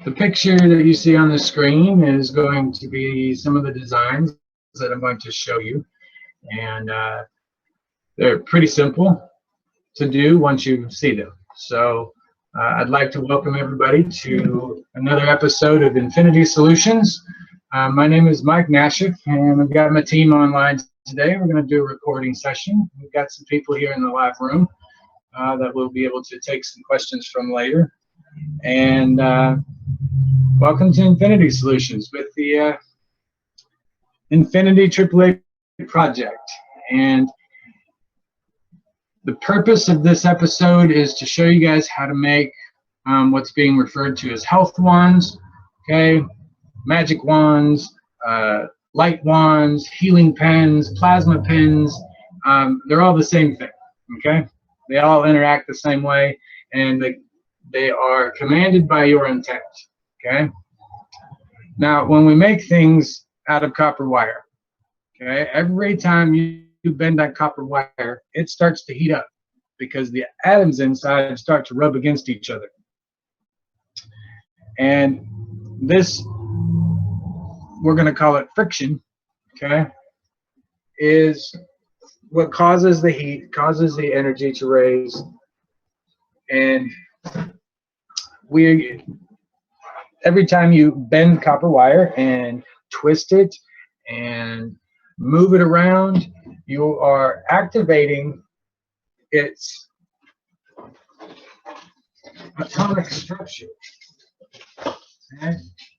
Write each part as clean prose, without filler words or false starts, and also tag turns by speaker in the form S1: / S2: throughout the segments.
S1: The picture that you see on the screen is going to be some of the designs that I'm going to show you, and they're pretty simple to do once you see them. So I'd like to welcome everybody to another episode of Infinity Solutions. My name is Mike Nashif, and I've got my team online today. We're going to do a recording session. We've got some people here in the live room that we'll be able to take some questions from later. And welcome to Infinity Solutions with the Infinity AAA project. And the purpose of this episode is to show you guys how to make what's being referred to as health wands, okay, magic wands, light wands, healing pens, plasma pens. They're all the same thing, okay? They all interact the same way, and they are commanded by your intent, okay? Now, when we make things out of copper wire, okay, every time you bend that copper wire, it starts to heat up because the atoms inside start to rub against each other. And this, we're going to call it friction, okay, is what causes the heat, causes the energy to raise. And every time you bend copper wire and twist it and move it around, you are activating its atomic structure. Okay?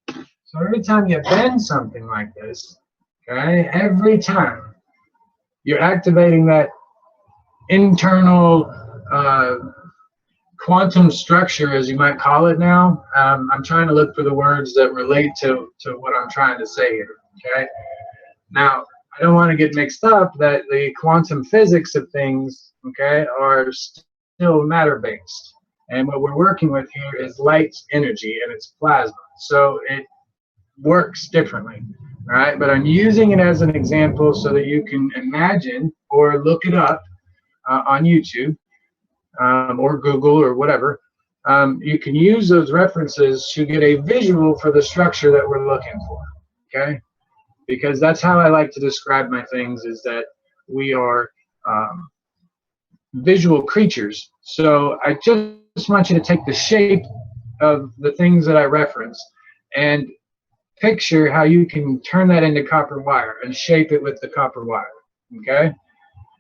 S1: So every time you bend something like this, okay, every time you're activating that internal quantum structure, as you might call it now. I'm trying to look for the words that relate to what I'm trying to say here, okay? Now, I don't want to get mixed up that the quantum physics of things, okay, are still matter-based. And what we're working with here is light energy, and it's plasma. So it works differently, all right? But I'm using it as an example so that you can imagine or look it up on YouTube. Or Google or whatever, you can use those references to get a visual for the structure that we're looking for, okay? Because that's how I like to describe my things, is that we are visual creatures. So I just want you to take the shape of the things that I reference and picture how you can turn that into copper wire and shape it with the copper wire, okay?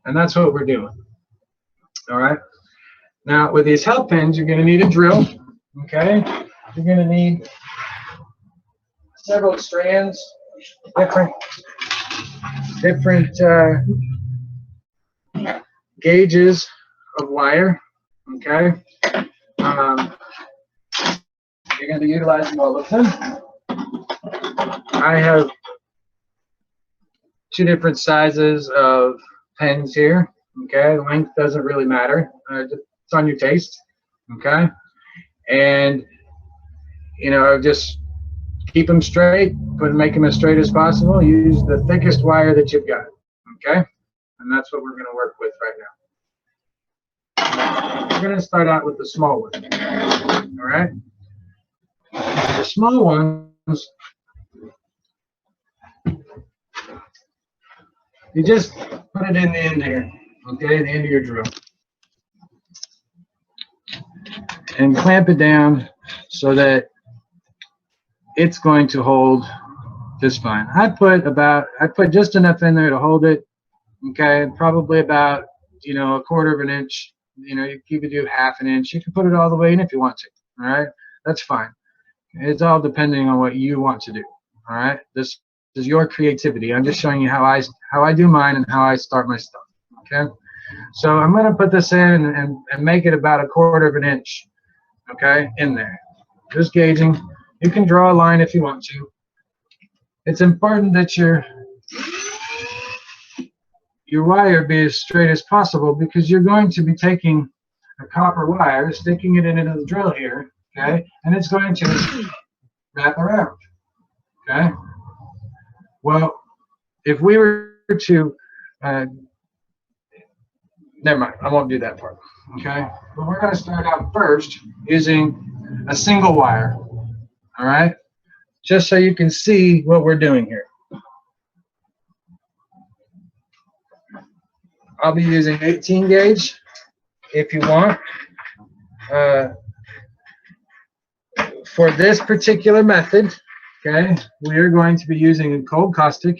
S1: And that's what we're doing, all right? Now, with these health pens, you're going to need a drill, okay? You're going to need several strands, different gauges of wire, okay? You're going to be utilizing all of them. I have two different sizes of pens here, okay? Length doesn't really matter. It's on your taste, okay? And you know, just keep them straight, make them as straight as possible. Use the thickest wire that you've got, okay? And that's what we're going to work with right now. We're going to start out with the small one, all right? The small ones, you just put it in the end here, okay? The end of your drill. And clamp it down so that it's going to hold just fine. I put just enough in there to hold it, okay? Probably about, you know, 1/4 of an inch. You know, you could do 1/2 an inch. You can put it all the way in if you want to, all right? That's fine. It's all depending on what you want to do, all right? This is your creativity. I'm just showing you how I do mine and how I start my stuff, okay? So I'm going to put this in and make it about 1/4 of an inch, okay, in there. Just gauging. You can draw a line if you want to. It's important that your wire be as straight as possible, because you're going to be taking a copper wire, sticking it into the drill here, okay, and it's going to wrap around, okay? Well, if we were to, never mind, I won't do that part, okay? But we're going to start out first using a single wire, all right? Just so you can see what we're doing here. I'll be using 18 gauge if you want. For this particular method, okay, we are going to be using a cold caustic.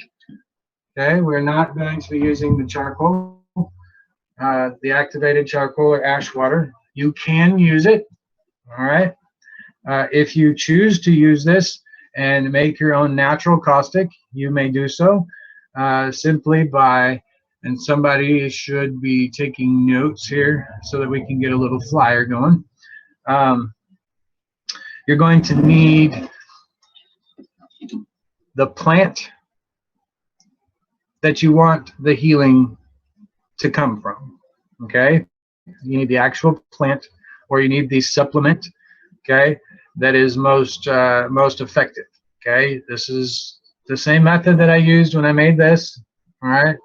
S1: Okay, we're not going to be using the charcoal, the activated charcoal or ash water. You can use it, all right? If you choose to use this and make your own natural caustic, you may do so simply by, and somebody should be taking notes here so that we can get a little flyer going. You're going to need the plant that you want the healing to come from, okay? You need the actual plant, or you need the supplement, okay, that is most effective, okay? This is the same method that I used when I made this, all right?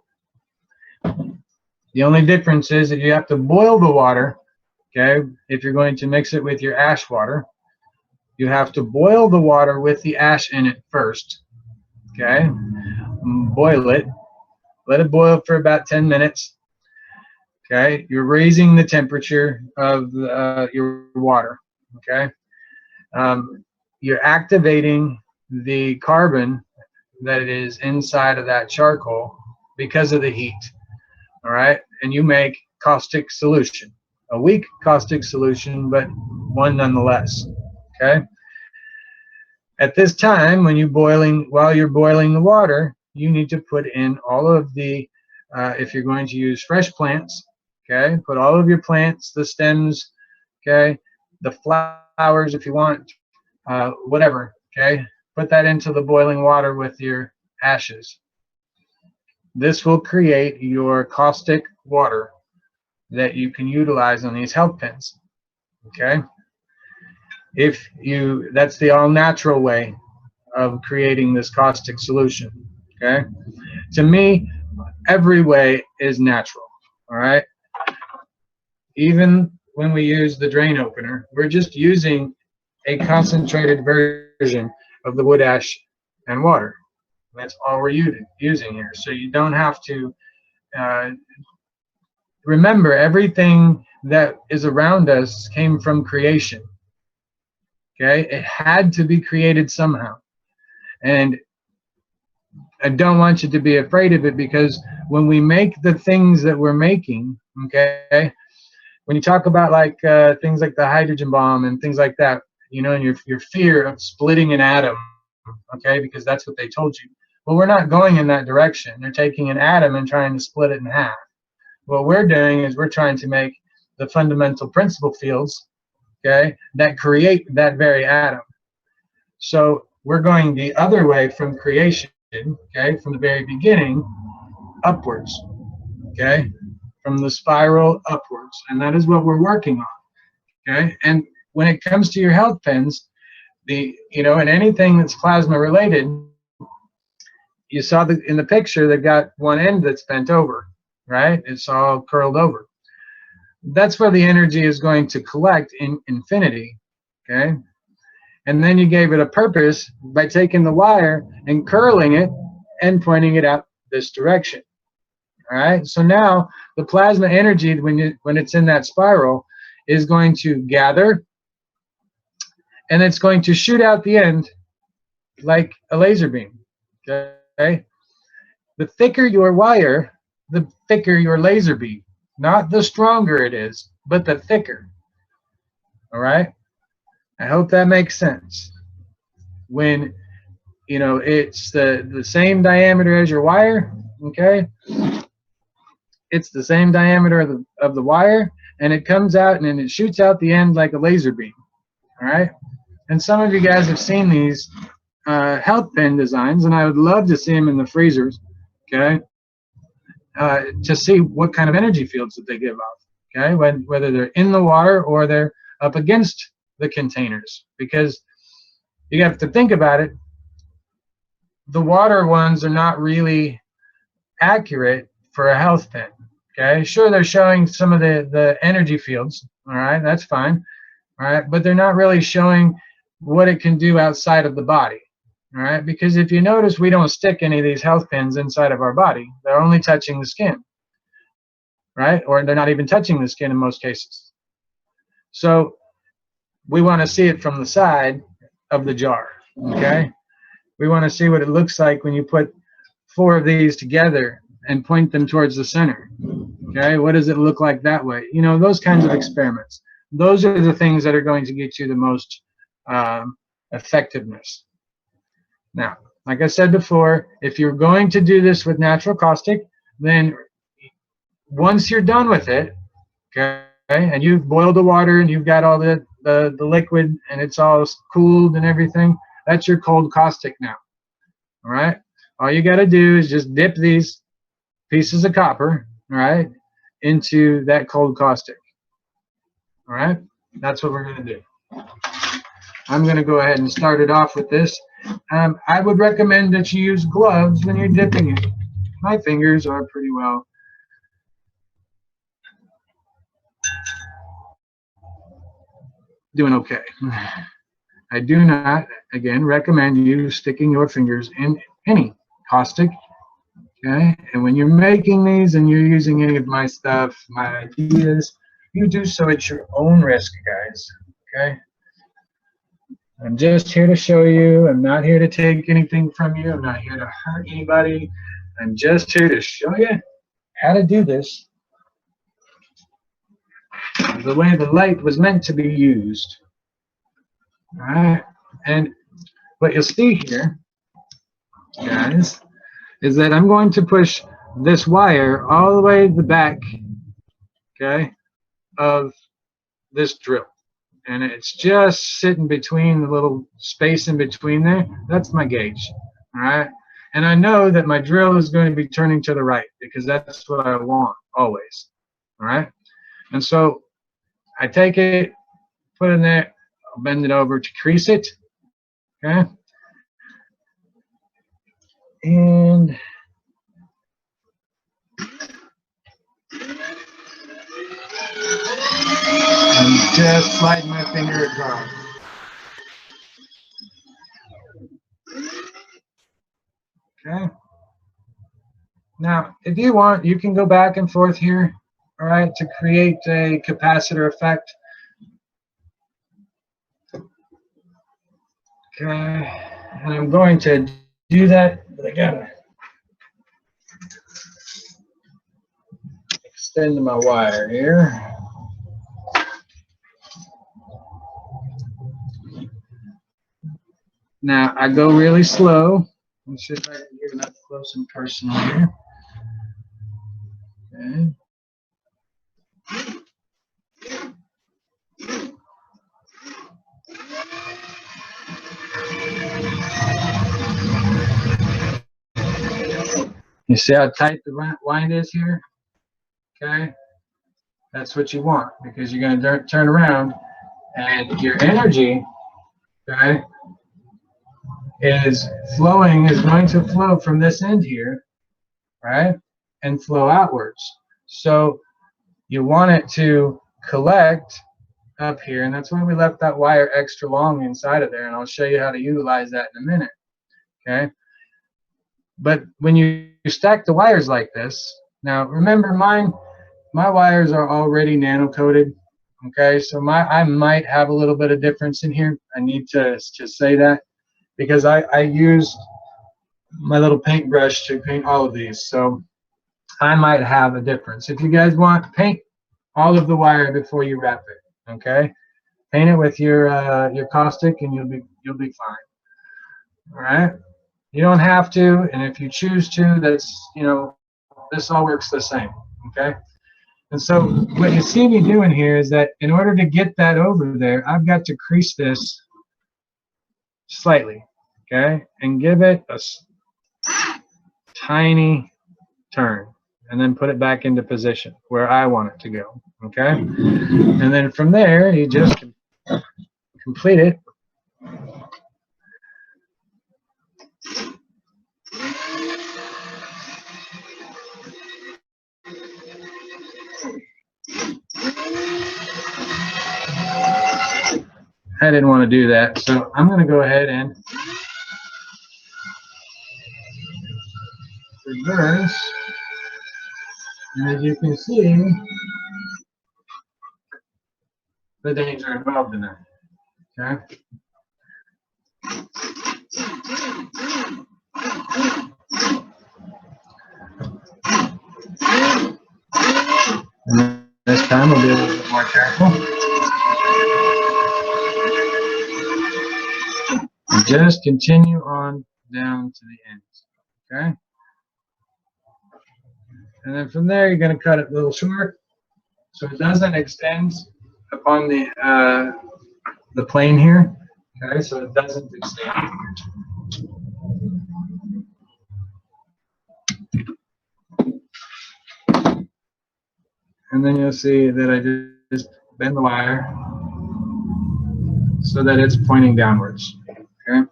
S1: The only difference is that you have to boil the water, okay? If you're going to mix it with your ash water, you have to boil the water with the ash in it first, okay? Boil it. Let it boil for about 10 minutes. Okay, you're raising the temperature of your water. Okay, you're activating the carbon that is inside of that charcoal because of the heat. All right, and you make caustic solution, a weak caustic solution, but one nonetheless. Okay. At this time, while you're boiling the water, you need to put in all of the, if you're going to use fresh plants, okay, put all of your plants, the stems, okay, the flowers if you want, whatever, okay, put that into the boiling water with your ashes. This will create your caustic water that you can utilize on these health pens, okay. That's the all-natural way of creating this caustic solution, okay. To me, every way is natural, all right. Even when we use the drain opener, we're just using a concentrated version of the wood ash and water. That's all we're using here. So you don't have to remember, everything that is around us came from creation. Okay, it had to be created somehow. And I don't want you to be afraid of it, because when we make the things that we're making, okay, when you talk about like things like the hydrogen bomb and things like that, you know, and your fear of splitting an atom, okay, because that's what they told you. Well, we're not going in that direction. They're taking an atom and trying to split it in half. What we're doing is we're trying to make the fundamental principal fields, okay, that create that very atom. So we're going the other way from creation, okay, from the very beginning, upwards, okay, from the spiral upwards, and that is what we're working on, okay. And when it comes to your health pens, and anything that's plasma related, you saw in the picture they've got one end that's bent over, right? It's all curled over. That's where the energy is going to collect in infinity, okay. And then you gave it a purpose by taking the wire and curling it and pointing it out this direction. All right. So now the plasma energy, when it's in that spiral, is going to gather, and it's going to shoot out the end like a laser beam. Okay. The thicker your wire, the thicker your laser beam. Not the stronger it is, but the thicker. All right. I hope that makes sense. When it's the same diameter as your wire, okay, it's the same diameter of the wire, and it comes out and then it shoots out the end like a laser beam. All right. And some of you guys have seen these health pen designs, and I would love to see them in the freezers, okay, to see what kind of energy fields that they give off, okay, whether they're in the water or they're up against the containers, because you have to think about it. The water ones are not really accurate for a health pen, okay. Sure, they're showing some of the energy fields, all right, that's fine, all right, but they're not really showing what it can do outside of the body. All right, because if you notice, we don't stick any of these health pins inside of our body. They're only touching the skin, right? Or they're not even touching the skin in most cases. So we want to see it from the side of the jar, okay? We want to see what it looks like when you put 4 of these together and point them towards the center, okay? What does it look like that way? You know, those kinds of experiments. Those are the things that are going to get you the most effectiveness. Now, like I said before, if you're going to do this with natural caustic, then once you're done with it, okay, and you've boiled the water and you've got all the liquid and it's all cooled and everything, that's your cold caustic now. All right, all you got to do is just dip these pieces of copper, all right, into that cold caustic. All right, that's what we're going to do. I'm going to go ahead and start it off with this. I would recommend that you use gloves when you're dipping it. My fingers are pretty well doing okay. I do not, again, recommend you sticking your fingers in any caustic, okay? And when you're making these and you're using any of my stuff, my ideas, you do so at your own risk, guys, okay? I'm just here to show you. I'm not here to take anything from you. I'm not here to hurt anybody. I'm just here to show you how to do this the way the light was meant to be used. All right, and what you'll see here, guys, is that I'm going to push this wire all the way to the back, okay, of this drill. And it's just sitting between the little space in between there. That's my gauge, all right? And I know that my drill is going to be turning to the right because that's what I want always, all right? And so I take it, put it in there, I'll bend it over to crease it, okay? And I'm just sliding my finger across. Okay. Now, if you want, you can go back and forth here, all right, to create a capacitor effect. Okay, and I'm going to do that, but again, extend my wire here. Now, I go really slow. Let's see if I can get it up close and personal here. Okay. You see how tight the wind is here? Okay, that's what you want because you're going to turn around and your energy, okay, is going to flow from this end here, right, and flow outwards. So you want it to collect up here, and that's why we left that wire extra long inside of there, and I'll show you how to utilize that in a minute, okay? But when you stack the wires like this, now remember my wires are already nano coated, okay? So I might have a little bit of difference in here. I need to say that because I used my little paintbrush to paint all of these, so I might have a difference. If you guys want, paint all of the wire before you wrap it, okay? Paint it with your caustic, and you'll be fine. All right. You don't have to, and if you choose to, that's, you know, this all works the same. Okay. And so what you see me doing here is that in order to get that over there, I've got to crease this slightly, okay, and give it a tiny turn, and then put it back into position where I want it to go, okay? And then from there, you just complete it. I didn't want to do that, so I'm going to go ahead and reverse. And as you can see, the danger involved in that. Okay. And this time we'll be a little bit more careful. And just continue on down to the end. Okay. And then from there, you're going to cut it a little short so it doesn't extend upon the plane here. Okay, so it doesn't extend. And then you'll see that I just bend the wire so that it's pointing downwards. Okay.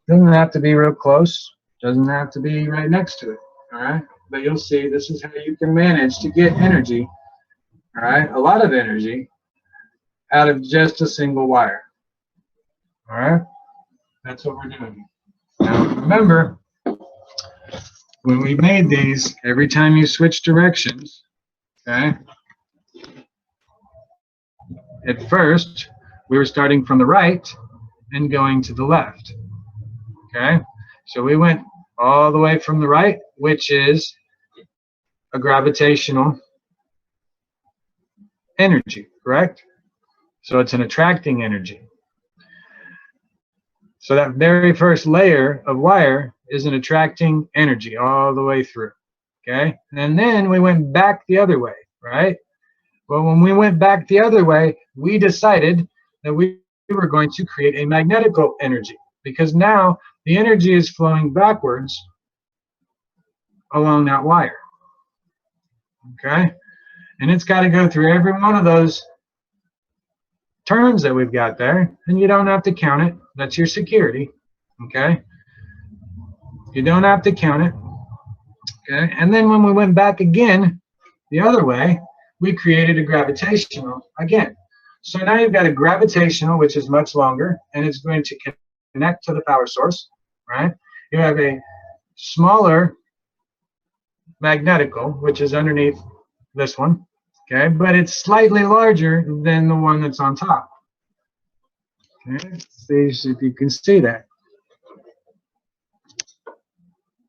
S1: Doesn't have to be real close. Doesn't have to be right next to it. All right. But you'll see this is how you can manage to get energy. All right. A lot of energy out of just a single wire. All right. That's what we're doing. Now remember, when we made these, every time you switch directions, okay, at first we were starting from the right and going to the left. Okay, so we went all the way from the right, which is a gravitational energy, correct? So it's an attracting energy. So that very first layer of wire is an attracting energy all the way through. Okay, and then we went back the other way, right? Well, when we went back the other way, we decided that we were going to create a magnetical energy, because now the energy is flowing backwards along that wire. Okay, and it's got to go through every one of those turns that we've got there, and you don't have to count it. That's your security. Okay, you don't have to count it. Okay, and then when we went back again the other way, we created a gravitational again. So now you've got a gravitational, which is much longer, and it's going to connect to the power source, right? You have a smaller magnetical, which is underneath this one, okay? But it's slightly larger than the one that's on top. Okay, see if you can see that.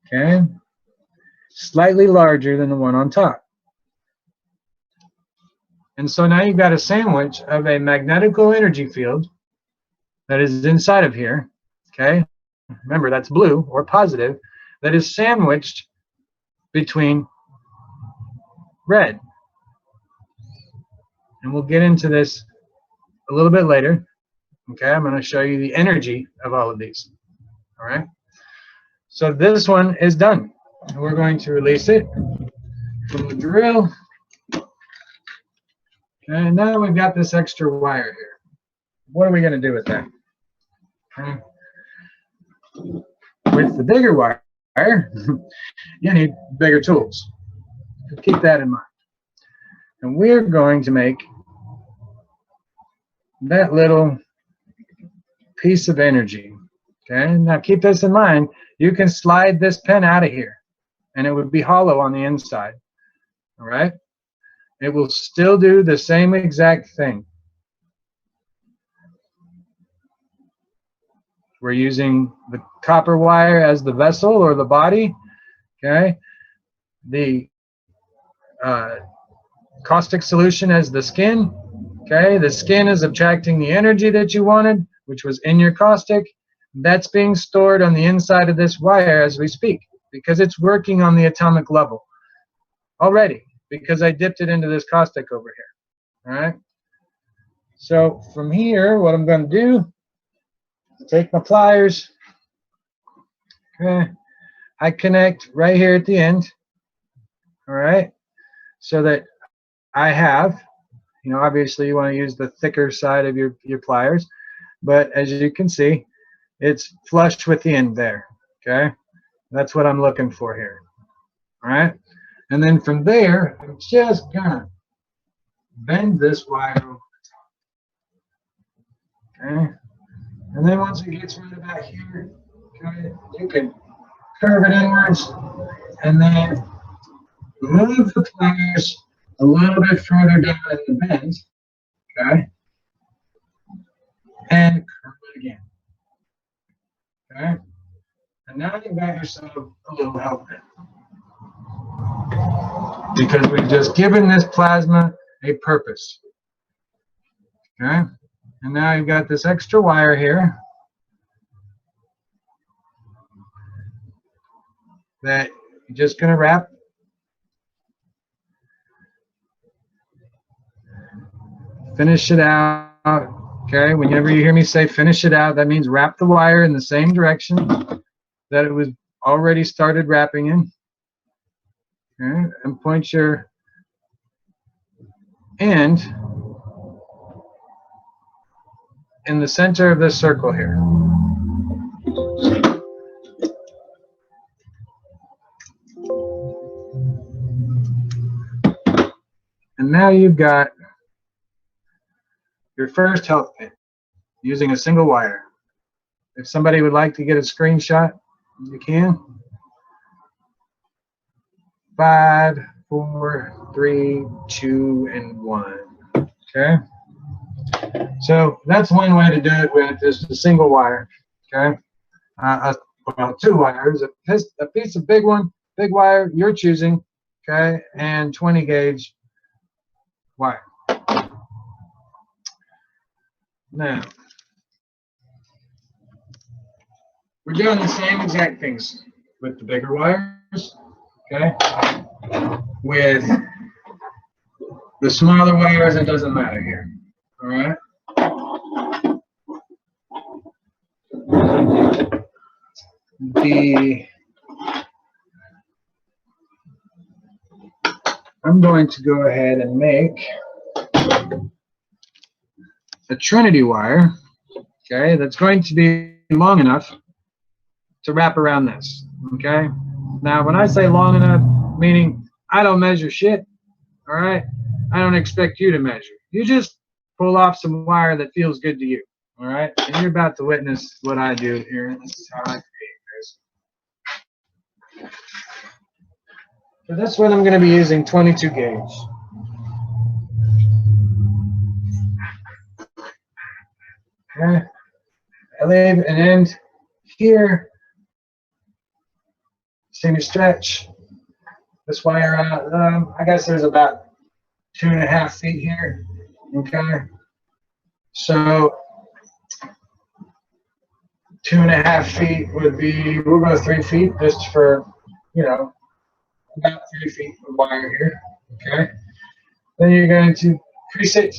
S1: Okay, slightly larger than the one on top. And so now you've got a sandwich of a magnetical energy field that is inside of here, okay? Remember, that's blue or positive, that is sandwiched between red. And we'll get into this a little bit later, okay? I'm going to show you the energy of all of these, all right? So this one is done. And we're going to release it from the drill. And now we've got this extra wire here. What are we going to do with that? Okay. With the bigger wire, you need bigger tools. So keep that in mind. And we're going to make that little piece of energy. Okay. Now keep this in mind. You can slide this pen out of here, and it would be hollow on the inside. All right. It will still do the same exact thing. We're using the copper wire as the vessel or the body, okay? The caustic solution as the skin, okay? The skin is attracting the energy that you wanted, which was in your caustic. That's being stored on the inside of this wire as we speak, because it's working on the atomic level already, because I dipped it into this caustic over here, all right? So from here, what I'm going to do, take my pliers, okay, I connect right here at the end, all right, so that I have, you know, obviously you want to use the thicker side of your pliers, but as you can see, it's flush with the end there, okay? That's what I'm looking for here, all right? And then from there, I'm just gonna bend this wire over the top. Okay. And then once it gets right about here, okay, you can curve it inwards and then move the pliers a little bit further down in the bend, okay, and curve it again, okay. And now you've got yourself a little health pin because we've just given this plasma a purpose, okay. And now you've got this extra wire here that you're just going to wrap. Finish it out. Okay, whenever you hear me say finish it out, that means wrap the wire in the same direction that it was already started wrapping in. Okay, and point your end in the center of this circle here. And now you've got your first health pin using a single wire. If somebody would like to get a screenshot, you can. 5, 4, 3, 2, and 1. Okay. So that's one way to do it with just a single wire. Okay. Well, 2 wires. A piece of big wire you're choosing. Okay, and 20 gauge wire. Now, we're doing the same exact things with the bigger wires, okay? With the smaller wires, it doesn't matter here, all right? I'm going to go ahead and make a trinity wire, okay, that's going to be long enough to wrap around this, okay? Now, when I say long enough, meaning I don't measure shit, all right? I don't expect you to measure. You just pull off some wire that feels good to you, all right? And you're about to witness what I do here. This is how I create this. For this one, I'm going to be using 22 gauge. Okay. I leave an end here. See me stretch this wire out. I guess there's about 2.5 feet here. Okay. So 2.5 feet would be, we'll go 3 feet just for, you know, about 3 feet of wire here. Okay. Then you're going to crease it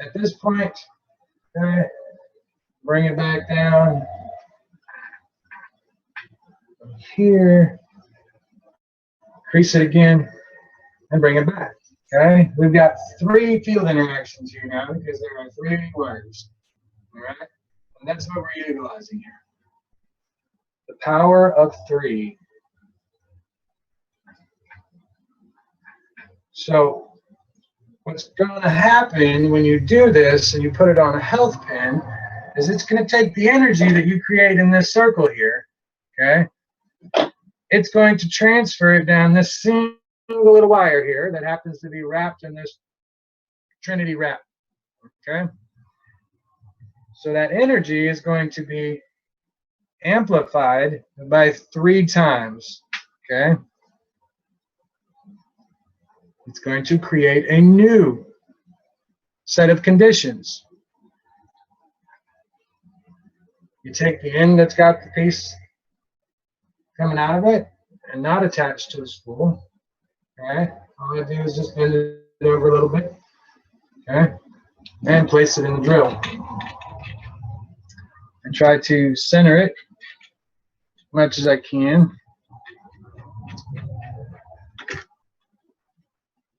S1: at this point. Okay. Bring it back down here. Crease it again and bring it back. Okay. We've got 3 field interactions here now because there are 3 wires. All right. And that's what we're utilizing here. The power of 3. So what's going to happen when you do this and you put it on a health pin is it's going to take the energy that you create in this circle here, okay? It's going to transfer it down this single little wire here that happens to be wrapped in this trinity wrap, okay? So that energy is going to be amplified by 3 times, okay? It's going to create a new set of conditions. You take the end that's got the piece coming out of it and not attached to the spool. Okay, all I do is just bend it over a little bit. Okay, and place it in the drill. And try to center it as much as I can.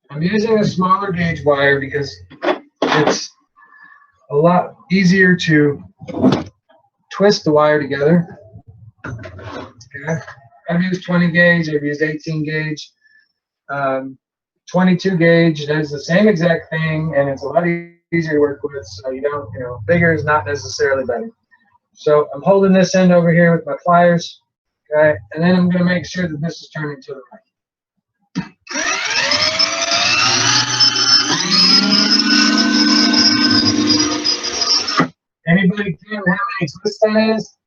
S1: I'm using a smaller gauge wire because it's a lot easier to twist the wire together. Okay. I've used 20 gauge, I've used 18 gauge. 22 gauge does the same exact thing, and it's a lot easier to work with, so you don't, bigger is not necessarily better. So I'm holding this end over here with my pliers, okay, and then I'm going to make sure that this is turning to the right. Anybody can how many twists that is?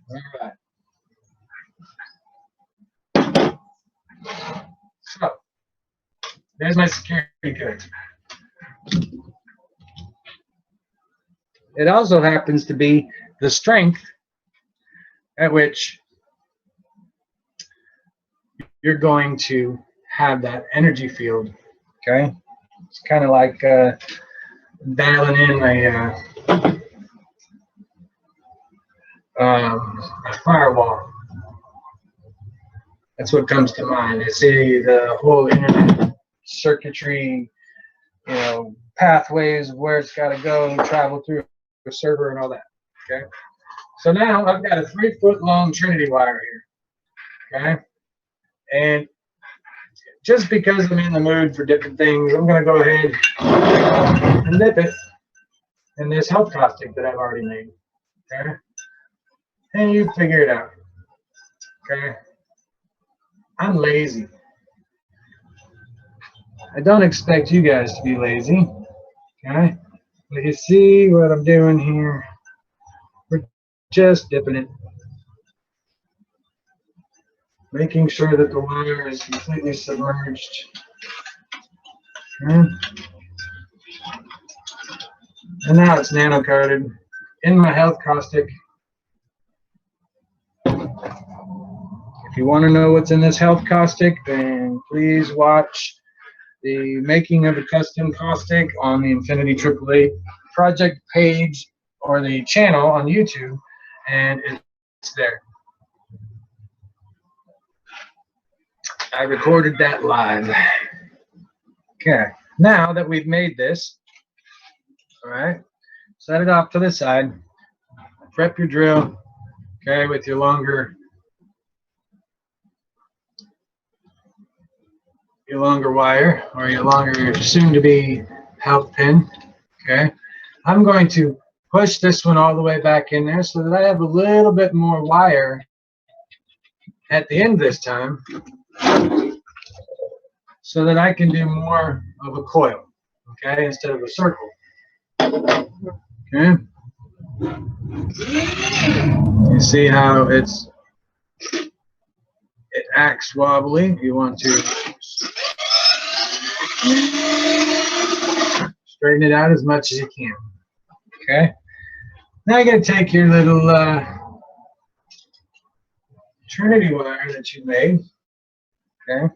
S1: All right. So there's my security code. It also happens to be the strength at which you're going to have that energy field. Okay, it's kind of like dialing in a firewall. That's what comes to mind. I see the whole internet circuitry, pathways of where it's got to go and travel through the server and all that. Okay, so now I've got a 3-foot long Trinity wire here. Okay, and just because I'm in the mood for different things, I'm going to go ahead and dip it in this health caustic that I've already made. Okay, and you figure it out. Okay, I'm lazy. I don't expect you guys to be lazy. Okay, but you see what I'm doing here? We're just dipping it, making sure that the wire is completely submerged. Okay. And now it's nano coated in my health caustic. If you want to know what's in this health caustic, then please watch the making of a custom caustic on the Infinity AAA project page or the channel on YouTube, and it's there. I recorded that live. Okay, now that we've made this, all right, set it off to the side, prep your drill, okay, with your longer wire or your longer soon-to-be health pin. Okay, I'm going to push this one all the way back in there so that I have a little bit more wire at the end this time, so that I can do more of a coil, okay, instead of a circle. Okay, you see how it acts wobbly. You want to straighten it out as much as you can. Okay, now you're going to take your little Trinity wire that you made, okay,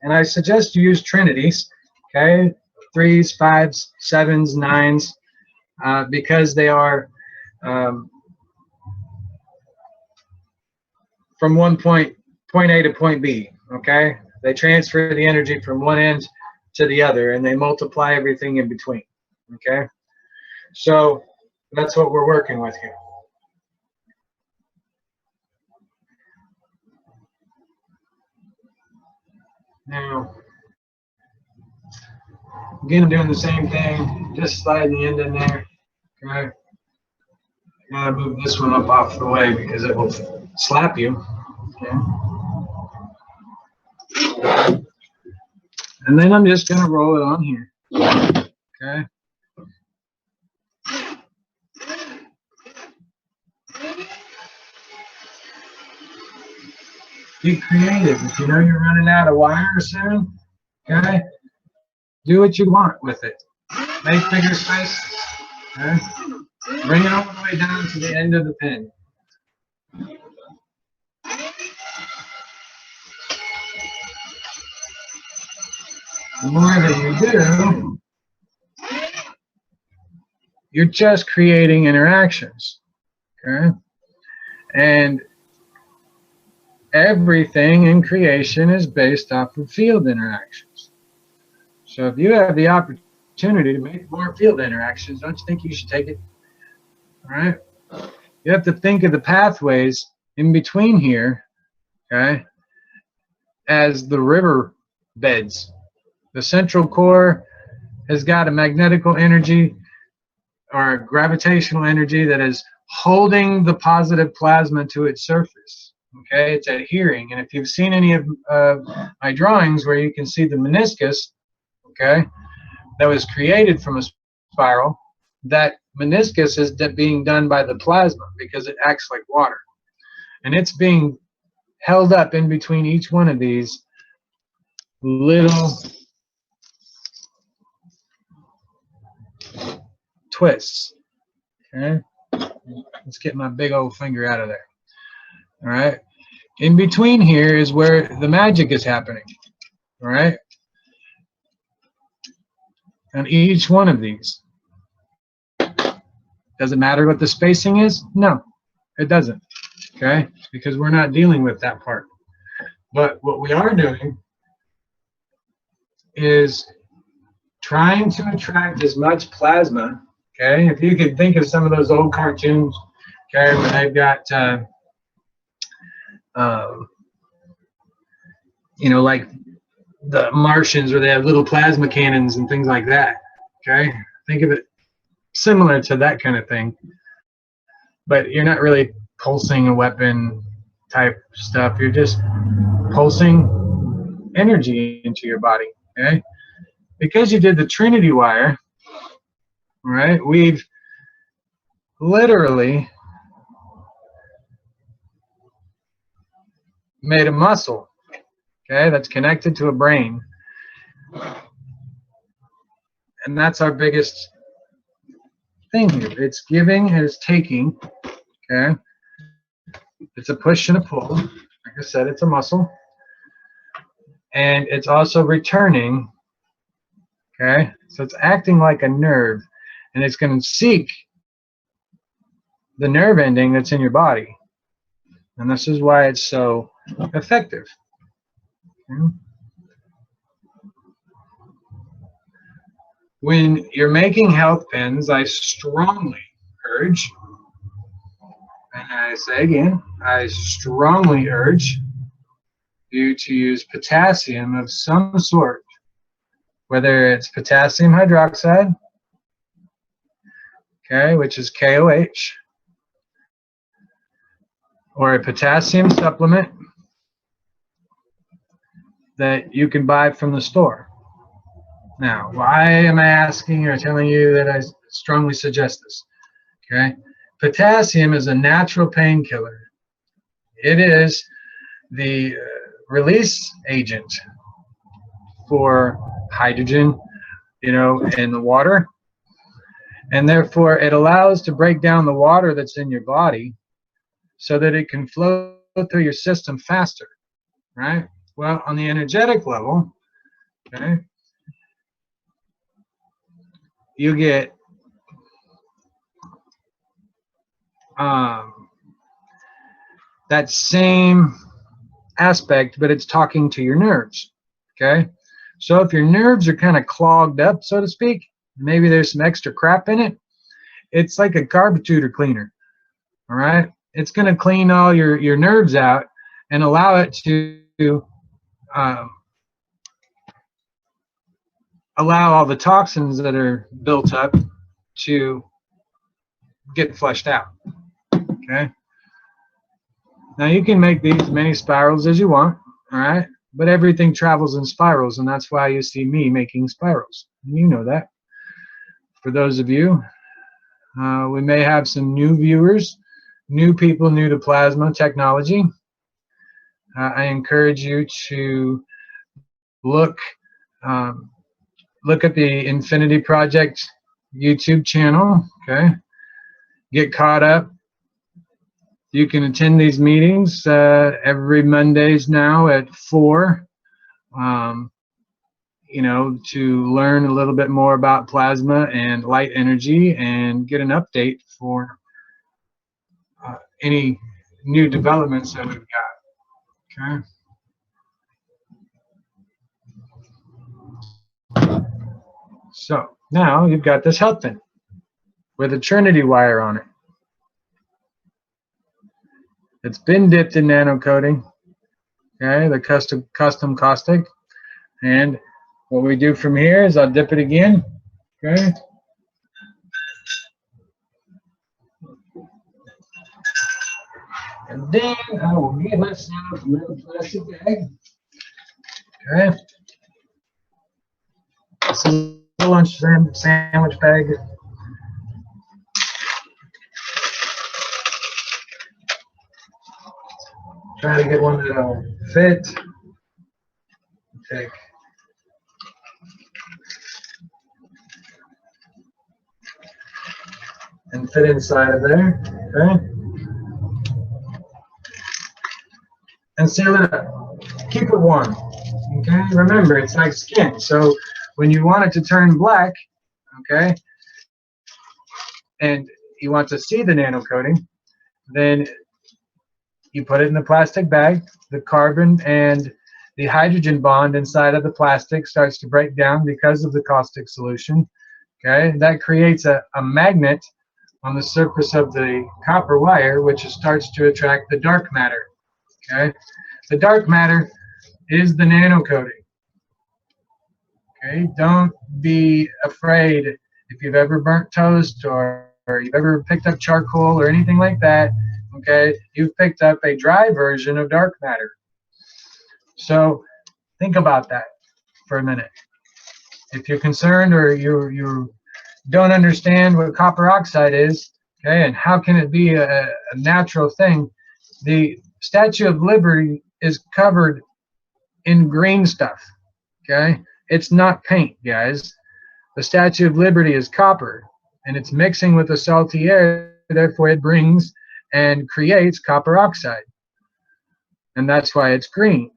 S1: and I suggest you use Trinities, okay, 3s, 5s, 7s, 9s, because they are from point A to point B, okay? They transfer the energy from one end to the other, and they multiply everything in between, okay? So that's what we're working with here. Now, again, I'm doing the same thing, just sliding the end in there, okay? I gotta move this one up off the way because it will slap you, okay? And then I'm just gonna roll it on here, okay? Be creative. If you know you're running out of wire soon, okay, do what you want with it. Make bigger space, okay? Bring it all the way down to the end of the pin. The more that you do, you're just creating interactions, okay? And everything in creation is based off of field interactions. So if you have the opportunity to make more field interactions, don't you think you should take it? All right? You have to think of the pathways in between here, okay? as the river beds. The central core has got a magnetical energy or a gravitational energy that is holding the positive plasma to its surface. Okay, it's adhering. And if you've seen any of my drawings where you can see the meniscus, okay, that was created from a spiral, that meniscus is being done by the plasma because it acts like water. And it's being held up in between each one of these little twists. Okay, let's get my big old finger out of there. All right, in between here is where the magic is happening. All right, and each one of these. Does it matter what the spacing is? No, it doesn't. Okay, because we're not dealing with that part. But what we are doing is trying to attract as much plasma. Okay, if you could think of some of those old cartoons, okay, where they've got, you know, like the Martians, where they have little plasma cannons and things like that. Okay, think of it similar to that kind of thing, but you're not really pulsing a weapon type stuff. You're just pulsing energy into your body. Okay, because you did the Trinity wire, right? We've literally made a muscle, okay, that's connected to a brain, and that's our biggest thing here. It's giving and it's taking. Okay, it's a push and a pull. Like I said, it's a muscle, and it's also returning. Okay, so it's acting like a nerve, and it's going to seek the nerve ending that's in your body, and this is why it's so effective. Okay. When you're making health pens, I strongly urge, and I say again, I strongly urge you to use potassium of some sort, whether it's potassium hydroxide, okay, which is KOH, or a potassium supplement that you can buy from the store. Now, why am I asking or telling you that I strongly suggest this? Okay, potassium is a natural painkiller. It is the release agent for hydrogen, you know, in the water, and therefore it allows to break down the water that's in your body so that it can flow through your system faster, right? Well, on the energetic level, okay, you get that same aspect, but it's talking to your nerves. Okay, so if your nerves are kind of clogged up, so to speak, maybe there's some extra crap in it, it's like a carb tutor cleaner. All right, it's going to clean all your nerves out and allow it to allow all the toxins that are built up to get flushed out. Okay, now you can make these as many spirals as you want, all right, but everything travels in spirals, and that's why you see me making spirals. You know that. For those of you, we may have some new viewers, new people new to plasma technology. I encourage you to look at the Infinity Project YouTube channel. Okay, get caught up. You can attend these meetings every Mondays now at 4. You know, to learn a little bit more about plasma and light energy and get an update for any new developments that we've got. Okay. So now you've got this health pin with a Trinity wire on it. It's been dipped in nano coating. okay, the custom caustic. And what we do from here is I'll dip it again, okay. And then I will get myself a little plastic bag, okay. This is a lunch sandwich bag. Try to get one that'll fit. Take and fit inside of there, okay? And seal it up. Keep it warm, okay? Remember, it's like skin. So when you want it to turn black, okay, and you want to see the nano coating, then you put it in the plastic bag. The carbon and the hydrogen bond inside of the plastic starts to break down because of the caustic solution, okay? That creates a magnet on the surface of the copper wire, which starts to attract the dark matter, okay? The dark matter is the nano coating, okay? Don't be afraid if you've ever burnt toast or you've ever picked up charcoal or anything like that, okay? You've picked up a dry version of dark matter. So think about that for a minute. If you're concerned or you don't understand what copper oxide is, okay, and how can it be a natural thing, the Statue of Liberty is covered in green stuff, okay? It's not paint, guys. The Statue of Liberty is copper, and it's mixing with the salty air, therefore it brings and creates copper oxide, and that's why it's green,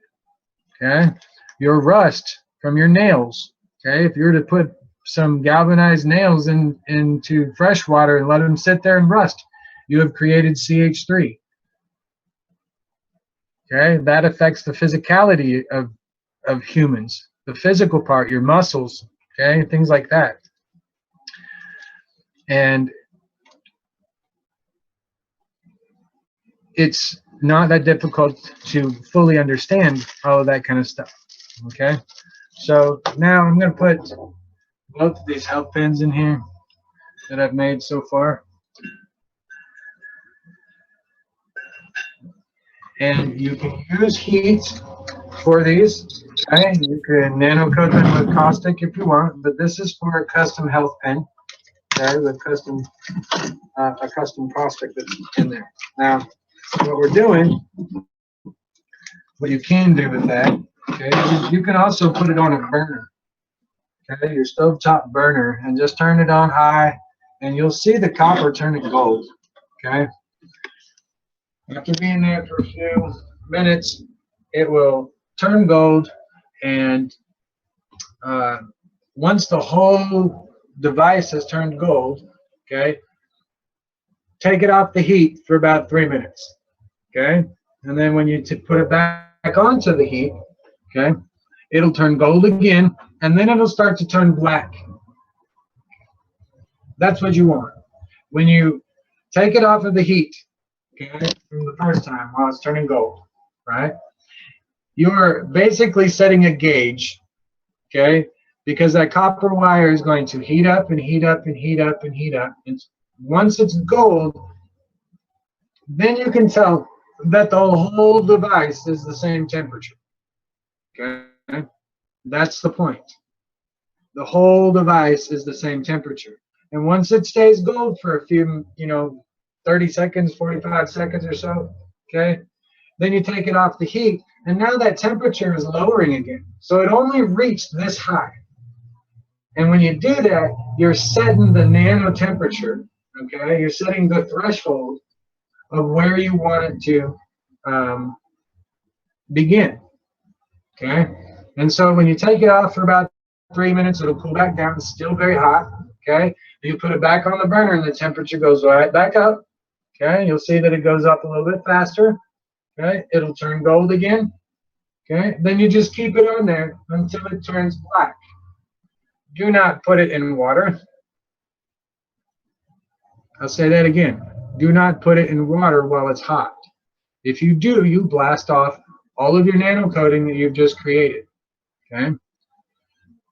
S1: okay? Your rust from your nails, okay? If you were to put some galvanized nails into fresh water and let them sit there and rust, you have created CH3. Okay, that affects the physicality of humans, the physical part, your muscles, okay, things like that. And it's not that difficult to fully understand all of that kind of stuff, okay? So now I'm going to put both of these health pins in here that I've made so far. And you can use heat for these, okay? You can nano coat them with caustic if you want, but this is for a custom health pin, okay, with a custom caustic that's in there. Now, what we're doing, what you can do with that, okay, you can also put it on a burner, okay, your stovetop burner, and just turn it on high, and you'll see the copper turning gold, okay? After being there for a few minutes, it will turn gold, and once the whole device has turned gold, okay, take it off the heat for about 3 minutes, okay? And then when you put it back onto the heat, okay, it'll turn gold again, and then it'll start to turn black. That's what you want. When you take it off of the heat, okay, from the first time while it's turning gold, right, you're basically setting a gauge, okay, because that copper wire is going to heat up and heat up and heat up and heat up. And once it's gold, then you can tell that the whole device is the same temperature, okay? That's the point. The whole device is the same temperature. And once it stays gold for a few, 30 seconds, 45 seconds or so, okay, then you take it off the heat, and now that temperature is lowering again. So it only reached this high. And when you do that, you're setting the nano temperature, okay? You're setting the threshold of where you want it to begin, okay? And so when you take it off for about 3 minutes, it'll cool back down. It's still very hot, okay? You put it back on the burner, and the temperature goes right back up, okay? You'll see that it goes up a little bit faster, okay? It'll turn gold again, okay? Then you just keep it on there until it turns black. Do not put it in water. I'll say that again. Do not put it in water while it's hot. If you do, you blast off all of your nano coating that you've just created. Okay.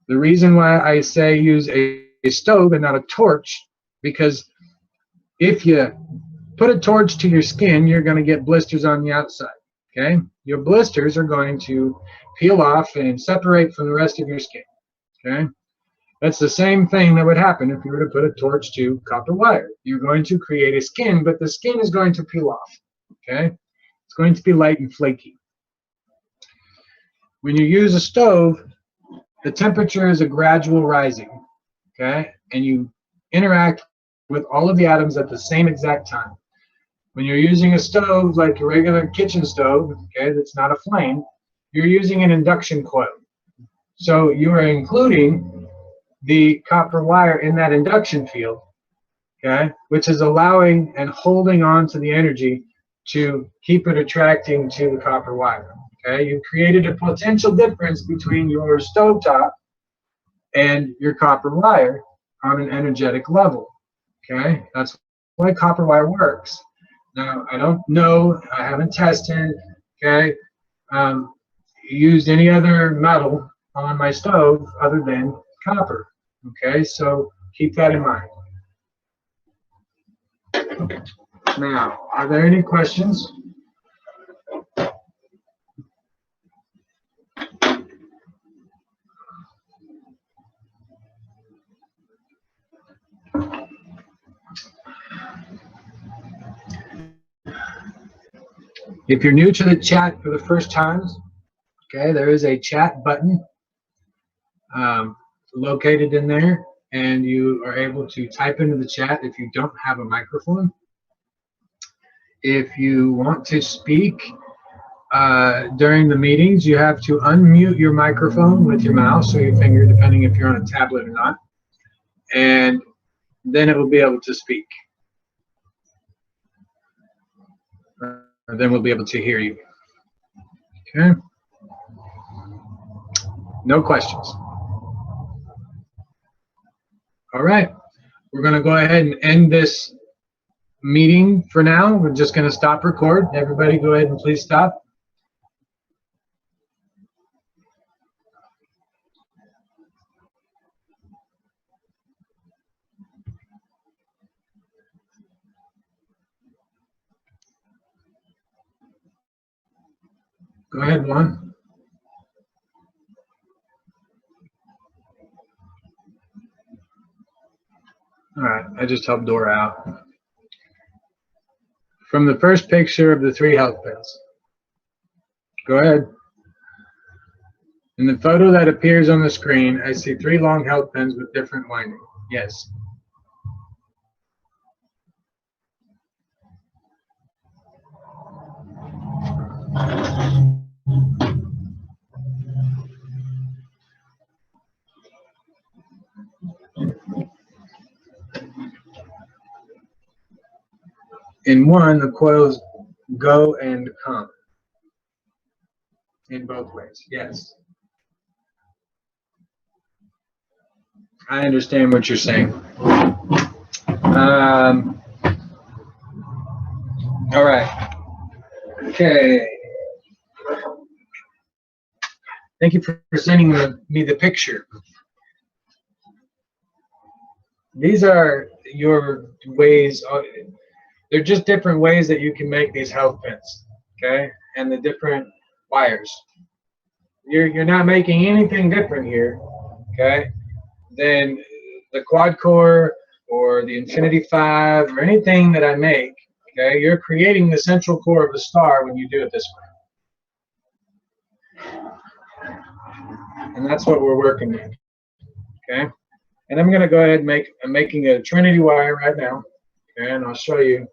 S1: The reason why I say use a stove and not a torch, because if you put a torch to your skin, you're going to get blisters on the outside. Okay. Your blisters are going to peel off and separate from the rest of your skin. Okay. That's the same thing that would happen if you were to put a torch to copper wire. You're going to create a skin, but the skin is going to peel off. Okay? It's going to be light and flaky. When you use a stove, the temperature is a gradual rising. Okay? And you interact with all of the atoms at the same exact time. When you're using a stove like a regular kitchen stove, okay, that's not a flame, you're using an induction coil. So you are including the copper wire in that induction field, okay, which is allowing and holding on to the energy to keep it attracting to the copper wire. Okay, you've created a potential difference between your stovetop and your copper wire on an energetic level. Okay, that's why copper wire works. Now, I don't know, I haven't tested, okay, used any other metal on my stove other than copper. Okay, so keep that in mind. Now, are there any questions? If you're new to the chat for the first time, okay, there is a chat button located in there, and you are able to type into the chat if you don't have a microphone. If you want to speak during the meetings, you have to unmute your microphone with your mouse or your finger, depending if you're on a tablet or not, and then it will be able to speak. Or then we'll be able to hear you. Okay? No questions. All right. We're going to go ahead and end this meeting for now. We're just going to stop record. Everybody go ahead and please stop. Go ahead, Juan. All right, I just helped Dora out. From the first picture of the 3 health pens. Go ahead. In the photo that appears on the screen, I see 3 long health pens with different winding. Yes. In one, the coils go and come. In both ways, yes. I understand what you're saying. All right. Okay. Thank you for sending me the picture. These are your ways. They're just different ways that you can make these health pins, okay? And the different wires. You're not making anything different here, okay, than the quad core or the Infinity 5 or anything that I make, okay? You're creating the central core of the star when you do it this way. And that's what we're working with, okay? And I'm going to go ahead and I'm making a Trinity wire right now, okay? And I'll show you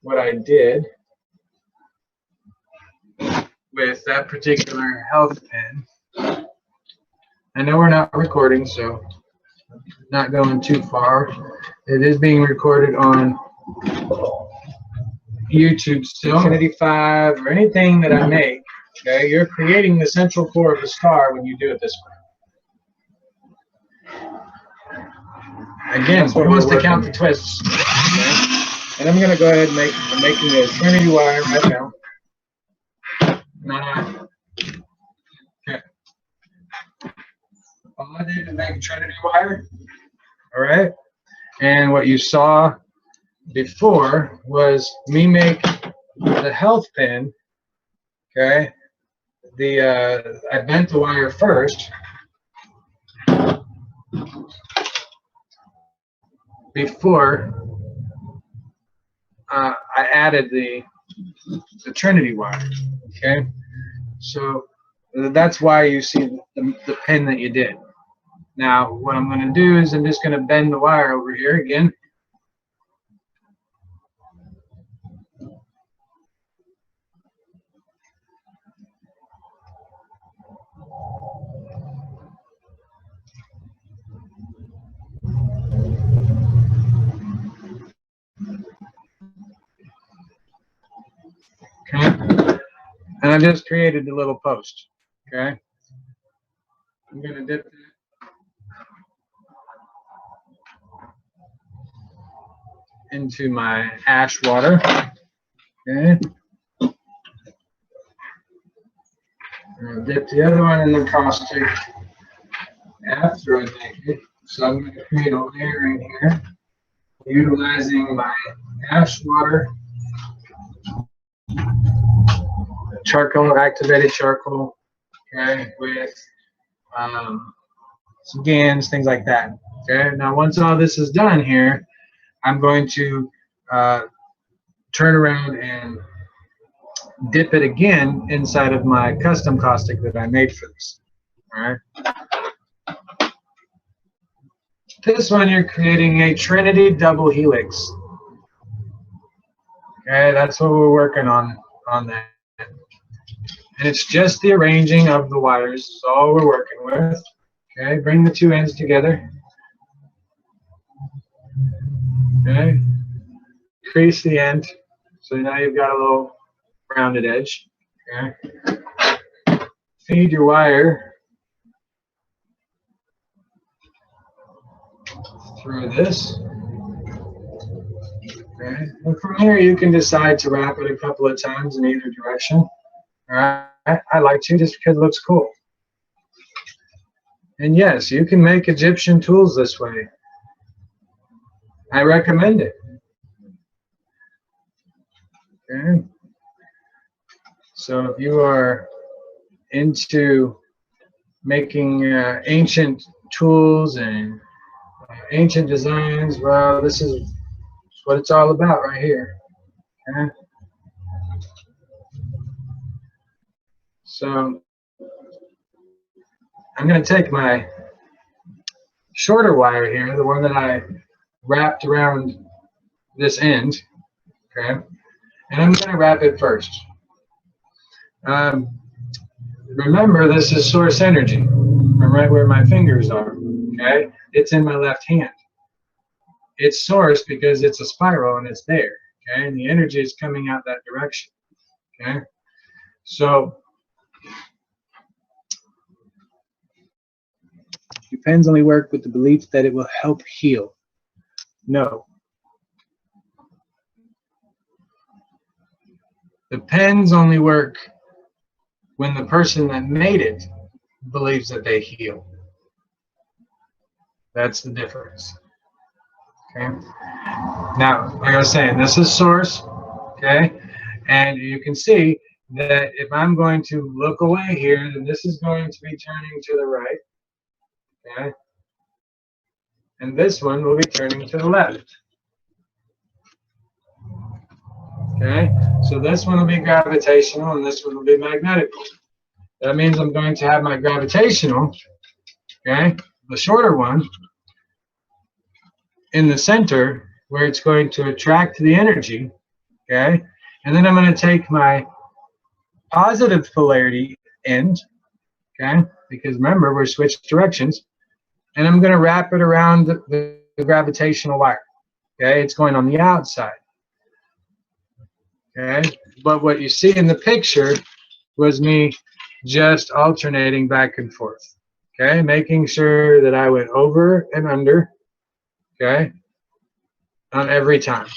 S1: what I did with that particular health pen. I know we're not recording, so not going too far. It is being recorded on YouTube still. Infinity 5 or anything that I make, okay, you're creating the central core of the star when you do it this way. Again, who wants to count the twists? Okay? And I'm going to go ahead and I'm making a Trinity wire right now. All I did is make a trinity wire, all right? And what you saw before was me make the health pin, okay? I bent the wire first before I added the trinity wire, okay? So that's why you see the pin that you did. Now, what I'm going to do is I'm just going to bend the wire over here again. Okay, and I just created a little post. Okay, I'm going to dip it into my ash water. Okay, and dip the other one in the caustic after I make it. So I'm going to create a layer in here utilizing my ash water, charcoal, activated charcoal, okay, with some GANs, things like that. Okay, now once all this is done here, I'm going to turn around and dip it again inside of my custom caustic that I made for this. All right. This one you're creating a trinity double helix. Okay, that's what we're working on that. And it's just the arranging of the wires. Is all we're working with. Okay, bring the two ends together. Okay, crease the end. So now you've got a little rounded edge. Okay, feed your wire through this. Okay, and from here you can decide to wrap it a couple of times in either direction. All right, I like to just because it looks cool. And yes, you can make Egyptian tools this way. I recommend it. Okay. So if you are into making ancient tools and ancient designs, well, this is what it's all about right here. Okay. So I'm going to take my shorter wire here, the one that I wrapped around this end, okay, and I'm going to wrap it first. Remember, this is source energy from right where my fingers are, okay? It's in my left hand. It's source because it's a spiral and it's there, okay? And the energy is coming out that direction, okay? So your pens only work with the belief that it will help heal. No. The pens only work when the person that made it believes that they heal. That's the difference. Okay. Now, like I was saying, this is source. Okay. And you can see that if I'm going to look away here, then this is going to be turning to the right. Okay. And this one will be turning to the left. Okay. So this one will be gravitational and this one will be magnetic. That means I'm going to have my gravitational, okay, the shorter one, in the center where it's going to attract the energy, okay, and then I'm going to take my positive polarity end, okay, because remember we're switched directions, and I'm going to wrap it around the gravitational wire, okay, it's going on the outside, okay, but what you see in the picture was me just alternating back and forth, okay, making sure that I went over and under, okay, on every time.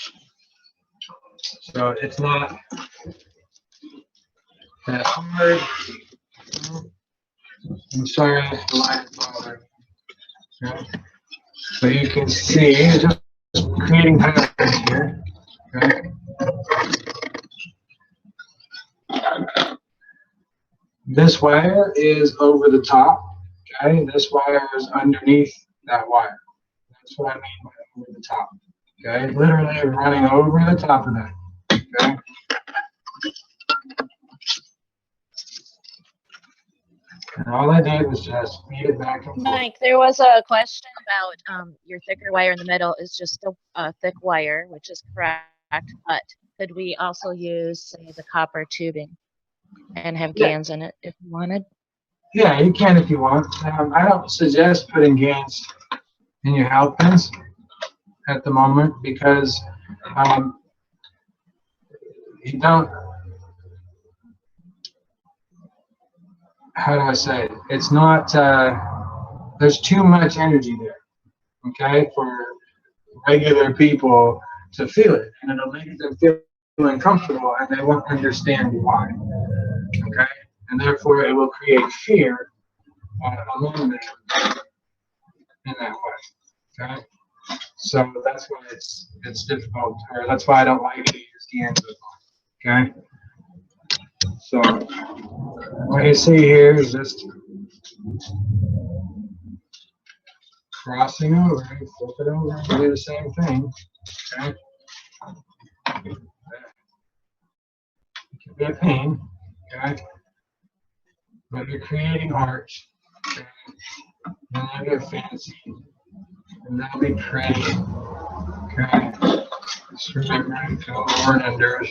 S1: So it's not that hard. I'm sorry if the light bothered. Okay? So you can see just creating patterns here. Okay? This wire is over the top. Okay? This wire is underneath that wire. That's what I mean by over the top. Okay? Literally running over the top of that. Okay? And all I did was just feed it back and forth.
S2: Mike, there was a question about your thicker wire in the middle is just a thick wire, which is correct, but could we also use, say, the copper tubing and have GANs in it if you wanted?
S1: Yeah, you can if you want. I don't suggest putting GANs in your health pins at the moment because you don't, how do I say it? It's not, there's too much energy there, okay, for regular people to feel it. And it'll make them feel uncomfortable and they won't understand why, okay? And therefore it will create fear among them in that way, okay? So that's why it's difficult, or that's why I don't like to use GANs, okay? So what you see here is just crossing over, flip it over, do the same thing, okay? It can be a pain, okay? But you're creating art, okay? And they'll get fancy, and they'll be pretty, okay? Just remember to fill over and under.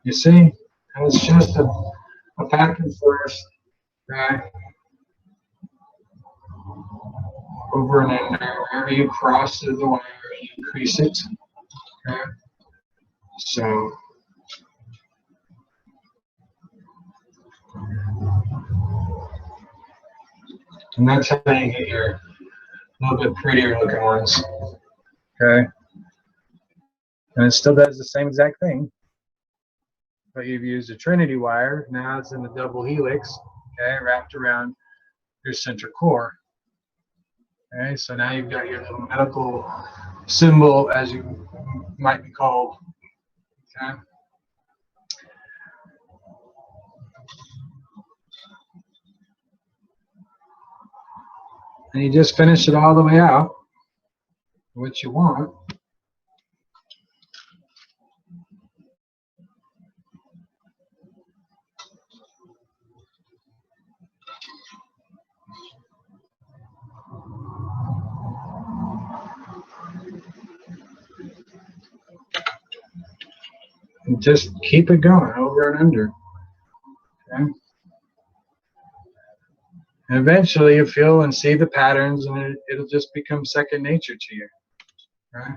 S1: You see, and it's just a back and forth, right? Over and under. Wherever you cross the wire, you increase it. Okay? So, and that's how you get your little bit prettier looking ones. Okay? And it still does the same exact thing. But you've used a trinity wire. Now it's in the double helix, okay, wrapped around your center core. Okay, so now you've got your little medical symbol, as you might be called. Okay. And you just finish it all the way out, what you want. And just keep it going over and under. Okay. And eventually you feel and see the patterns, and it'll just become second nature to you. Right?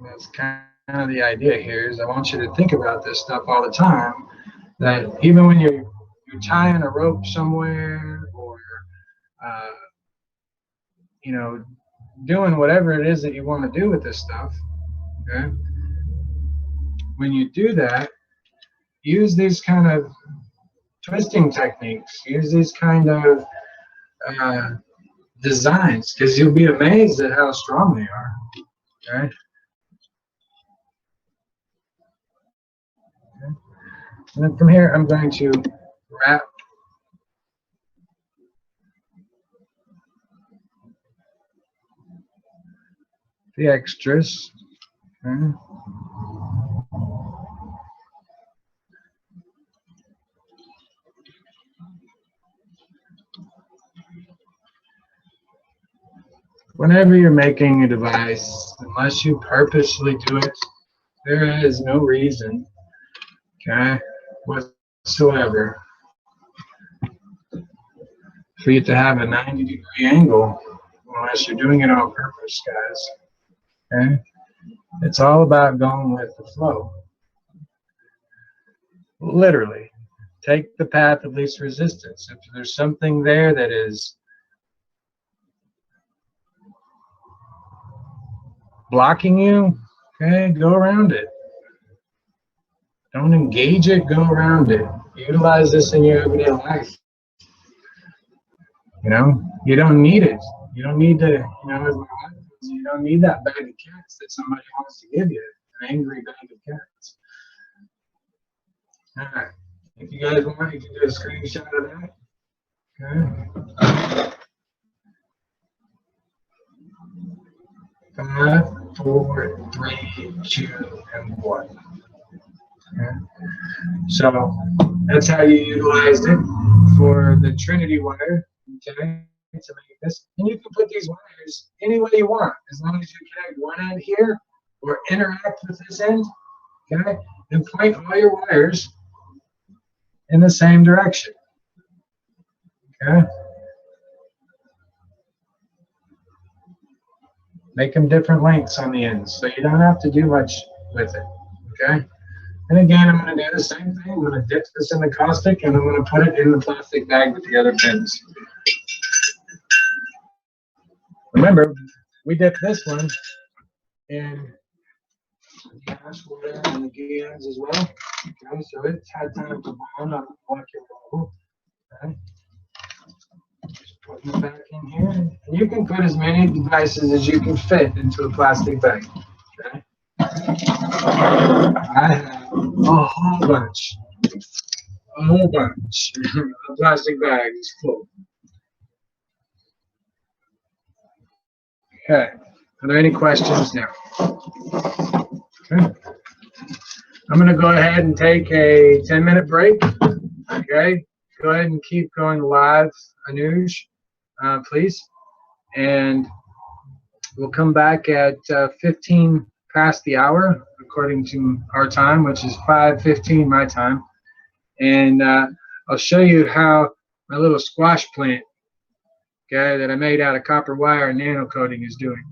S1: That's kind of the idea here. Is I want you to think about this stuff all the time. That even when you're tying a rope somewhere, or you know, doing whatever it is that you want to do with this stuff, okay? When you do that, use these kind of twisting techniques. Use these kind of designs, because you'll be amazed at how strong they are. Okay? And then from here, I'm going to wrap the extras. Okay? Whenever you're making a device, unless you purposely do it, there is no reason, okay, whatsoever, for you to have a 90-degree angle unless you're doing it on purpose, guys. Okay? It's all about going with the flow. Literally, take the path of least resistance. If there's something there that is blocking you, okay, go around it. Don't engage it, go around it. Utilize this in your everyday life. You know, you don't need it. You don't need to, you know, as my wife says, you don't need that bag of cats that somebody wants to give you, an angry bag of cats. All right. If you guys want, you can do a screenshot of that. Okay. 5, 4, 3, 2, and 1. Okay. So that's how you utilized it for the Trinity wire. Okay. To make this, and you can put these wires any way you want, as long as you connect one end here or interact with this end. Okay, and point all your wires in the same direction. Okay, make them different lengths on the ends, so you don't have to do much with it. Okay, and again, I'm going to do the same thing. I'm going to dip this in the caustic, and I'm going to put it in the plastic bag with the other pins. Remember, we dipped this one in the ash water and the GANs as well. Okay, so it's had time to bond on the molecular level. Okay. Just putting it back in here. And you can put as many devices as you can fit into a plastic bag. Okay. I have a whole bunch of plastic bags full. Okay. Are there any questions now? Okay. I'm going to go ahead and take a 10-minute break. Okay. Go ahead and keep going live, Anuj, please. And we'll come back at 15 past the hour, according to our time, which is 5:15 my time. And I'll show you how my little squash plant, okay, that I made out of copper wire and nano coating is doing.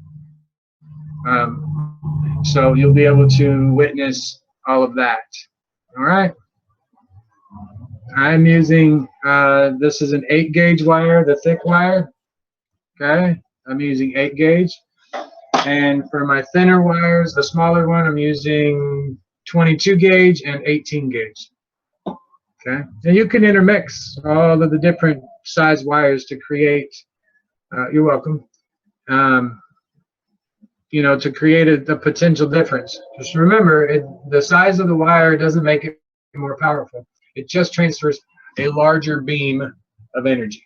S1: So you'll be able to witness all of that. All right. I'm using, this is an 8-gauge wire, the thick wire. Okay. I'm using 8 gauge. And for my thinner wires, the smaller one, I'm using 22 gauge and 18 gauge. Okay. And you can intermix all of the different size wires to create, you're welcome, you know, to create a potential difference. Just remember, the size of the wire doesn't make it more powerful. It just transfers a larger beam of energy.